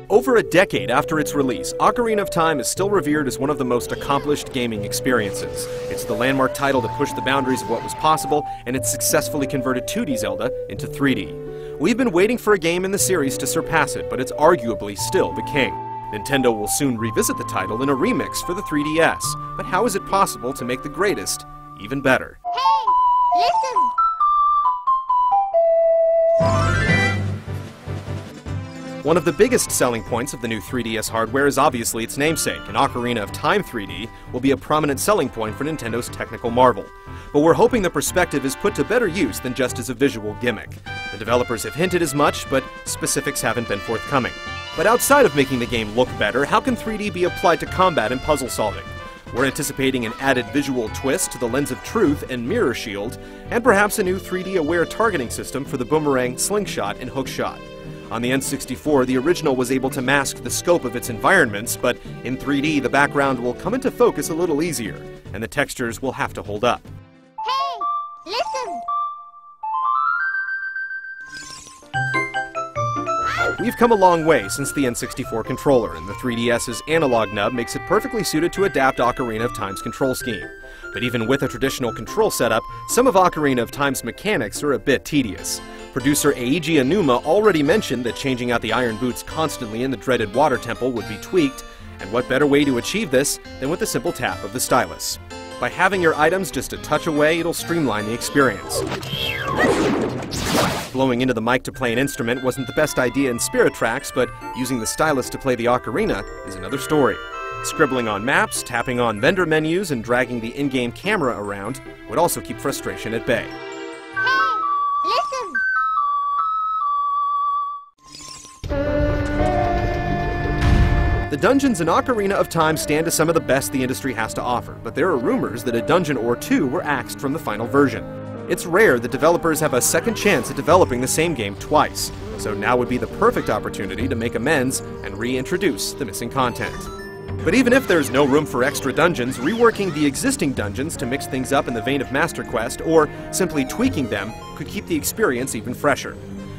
Over a decade after its release, Ocarina of Time is still revered as one of the most accomplished gaming experiences. It's the landmark title that pushed the boundaries of what was possible, and it successfully converted 2D Zelda into 3D. We've been waiting for a game in the series to surpass it, but it's arguably still the king. Nintendo will soon revisit the title in a remix for the 3DS, but how is it possible to make the greatest even better? Hey, listen! One of the biggest selling points of the new 3DS hardware is obviously its namesake, and Ocarina of Time 3D will be a prominent selling point for Nintendo's technical marvel. But we're hoping the perspective is put to better use than just as a visual gimmick. The developers have hinted as much, but specifics haven't been forthcoming. But outside of making the game look better, how can 3D be applied to combat and puzzle solving? We're anticipating an added visual twist to the Lens of Truth and Mirror Shield, and perhaps a new 3D-aware targeting system for the boomerang, slingshot, and hookshot. On the N64, the original was able to mask the scope of its environments, but in 3D, the background will come into focus a little easier, and the textures will have to hold up. Hey, listen! We've come a long way since the N64 controller, and the 3DS's analog nub makes it perfectly suited to adapt Ocarina of Time's control scheme. But even with a traditional control setup, some of Ocarina of Time's mechanics are a bit tedious. Producer Eiji Aonuma already mentioned that changing out the iron boots constantly in the dreaded water temple would be tweaked, and what better way to achieve this than with a simple tap of the stylus. By having your items just a touch away, it'll streamline the experience. Blowing into the mic to play an instrument wasn't the best idea in Spirit Tracks, but using the stylus to play the ocarina is another story. Scribbling on maps, tapping on vendor menus, and dragging the in-game camera around would also keep frustration at bay. Hey, listen! The dungeons in Ocarina of Time stand as some of the best the industry has to offer, but there are rumors that a dungeon or two were axed from the final version. It's rare that developers have a second chance at developing the same game twice, so now would be the perfect opportunity to make amends and reintroduce the missing content. But even if there's no room for extra dungeons, reworking the existing dungeons to mix things up in the vein of Master Quest, or simply tweaking them, could keep the experience even fresher.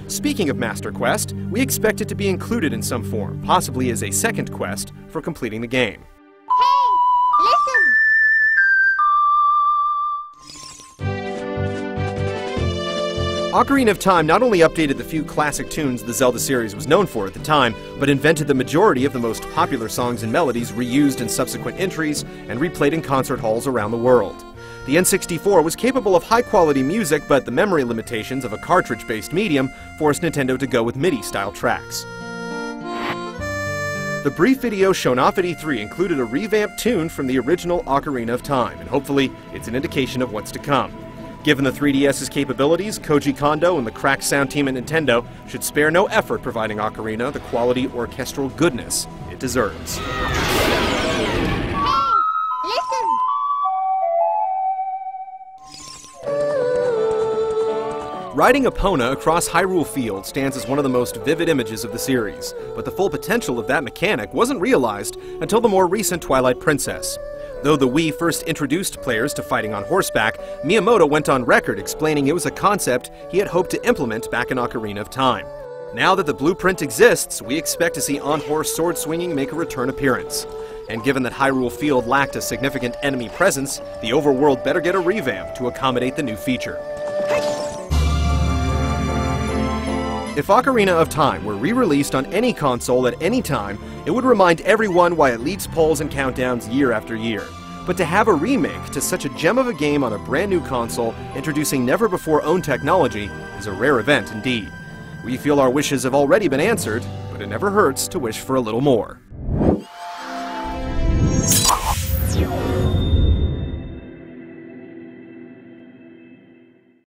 Speaking of Master Quest, we expect it to be included in some form, possibly as a second quest for completing the game. Hey, listen! Ocarina of Time not only updated the few classic tunes the Zelda series was known for at the time, but invented the majority of the most popular songs and melodies reused in subsequent entries and replayed in concert halls around the world. The N64 was capable of high-quality music, but the memory limitations of a cartridge-based medium forced Nintendo to go with MIDI-style tracks. The brief video shown off at E3 included a revamped tune from the original Ocarina of Time, and hopefully it's an indication of what's to come. Given the 3DS's capabilities, Koji Kondo and the crack sound team at Nintendo should spare no effort providing Ocarina the quality orchestral goodness it deserves. Riding Epona across Hyrule Field stands as one of the most vivid images of the series, but the full potential of that mechanic wasn't realized until the more recent Twilight Princess. Though the Wii first introduced players to fighting on horseback, Miyamoto went on record explaining it was a concept he had hoped to implement back in Ocarina of Time. Now that the blueprint exists, we expect to see on-horse sword swinging make a return appearance. And given that Hyrule Field lacked a significant enemy presence, the overworld better get a revamp to accommodate the new feature. If Ocarina of Time were re-released on any console at any time, it would remind everyone why it leads polls and countdowns year after year. But to have a remake to such a gem of a game on a brand new console, introducing never-before-owned technology, is a rare event indeed. We feel our wishes have already been answered, but it never hurts to wish for a little more.